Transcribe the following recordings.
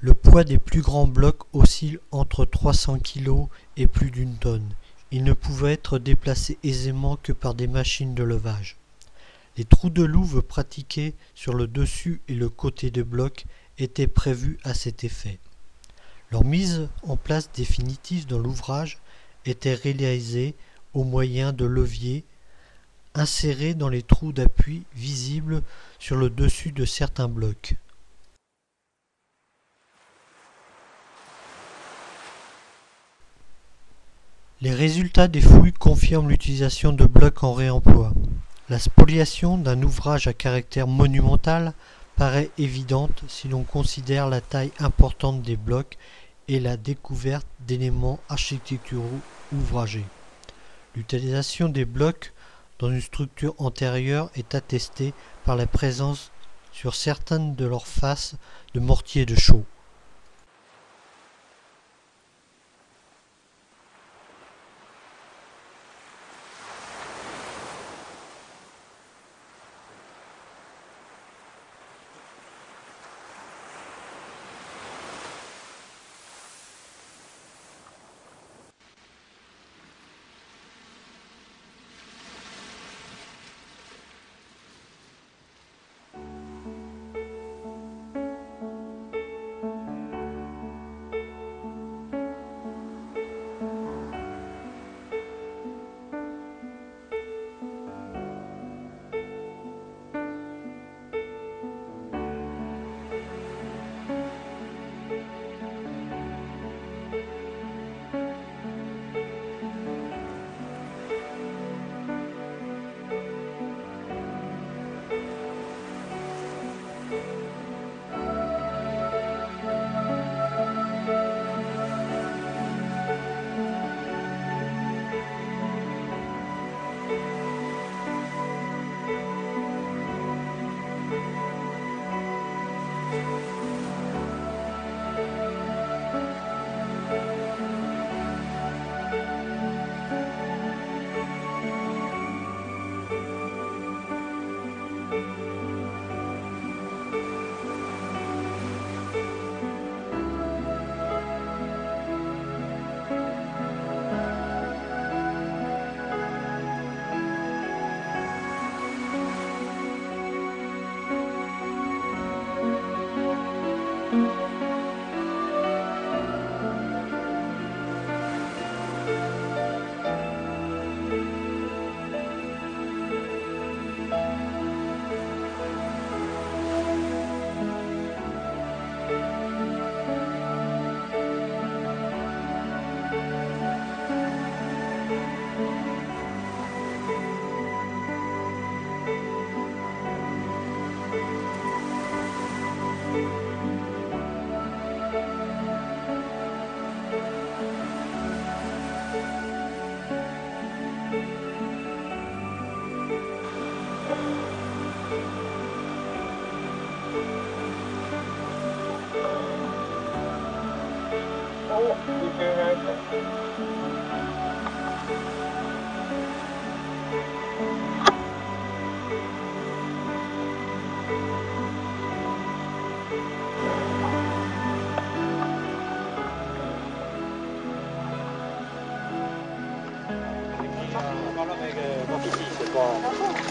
Le poids des plus grands blocs oscille entre 300 kg et plus d'une tonne. Ils ne pouvaient être déplacés aisément que par des machines de levage. Les trous de louve pratiqués sur le dessus et le côté des blocs étaient prévus à cet effet. Leur mise en place définitive dans l'ouvrage était réalisée au moyen de leviers insérés dans les trous d'appui visibles sur le dessus de certains blocs. Les résultats des fouilles confirment l'utilisation de blocs en réemploi. La spoliation d'un ouvrage à caractère monumental paraît évidente si l'on considère la taille importante des blocs et la découverte d'éléments architecturaux ouvragés. L'utilisation des blocs dans une structure antérieure est attestée par la présence sur certaines de leurs faces de mortiers de chaux.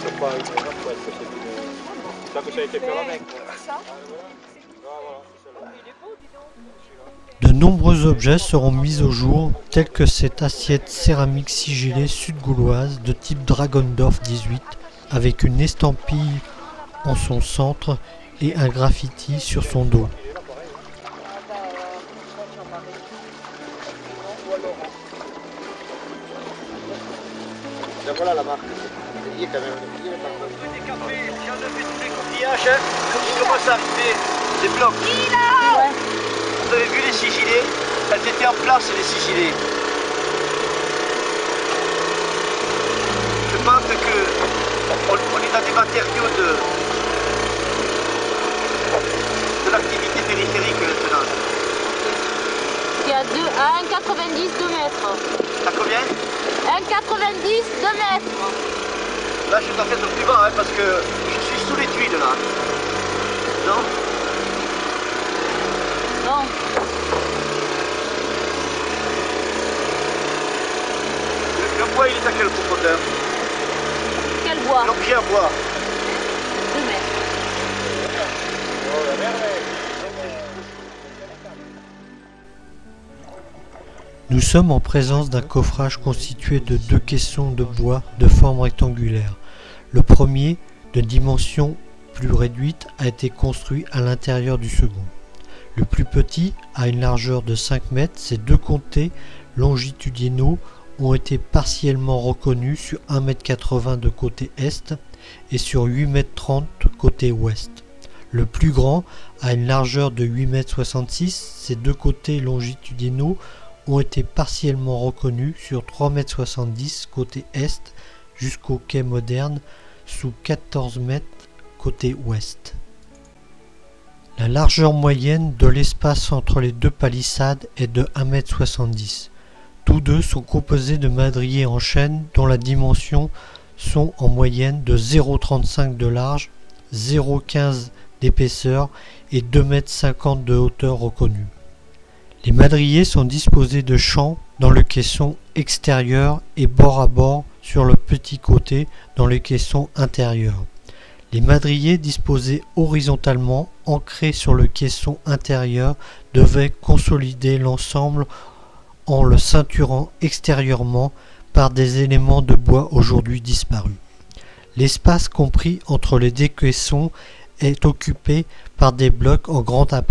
C'est pas une empoisse, c'est ça que ça a été fait avec. De nombreux objets seront mis au jour, tels que cette assiette céramique sigillée sud-gauloise de type Dragendorf 18, avec une estampille en son centre et un graffiti sur son dos. Voilà la marque. Il y a quand même des cafés, j'ai enlevé tous les coquillages, quand ils commencent à arriver, des blocs. Ouais. Vous avez vu les sigillés? Elles étaient en place les sigillés. Je pense que on est dans des matériaux de l'activité périphérique maintenant. Il y a 1,90 2 mètres. À combien? 1,90 2 mètres. Là je dois être plus bas hein, parce que je suis sous les tuiles là. Non? Non. Quoi? 2 mètres. Nous sommes en présence d'un coffrage constitué de 2 caissons de bois de forme rectangulaire. Le premier, de dimension plus réduite, a été construit à l'intérieur du second. Le plus petit a une largeur de 5 mètres. Ces 2 côtés longitudinaux ont été partiellement reconnus sur 1,80 m de côté est et sur 8,30 m côté ouest. Le plus grand a une largeur de 8,66 m. Ces 2 côtés longitudinaux ont été partiellement reconnus sur 3,70 m côté est jusqu'au quai moderne sous 14 m côté ouest. La largeur moyenne de l'espace entre les 2 palissades est de 1,70 m. Tous deux sont composés de madriers en chêne dont la dimension sont en moyenne de 0,35 m de large, 0,15 m d'épaisseur et 2,50 m de hauteur reconnue. Les madriers sont disposés de champs dans le caisson extérieur et bord à bord sur le petit côté dans le caisson intérieur. Les madriers disposés horizontalement, ancrés sur le caisson intérieur, devaient consolider l'ensemble en le ceinturant extérieurement par des éléments de bois aujourd'hui disparus. L'espace compris entre les 2 caissons est occupé par des blocs en grande appareil.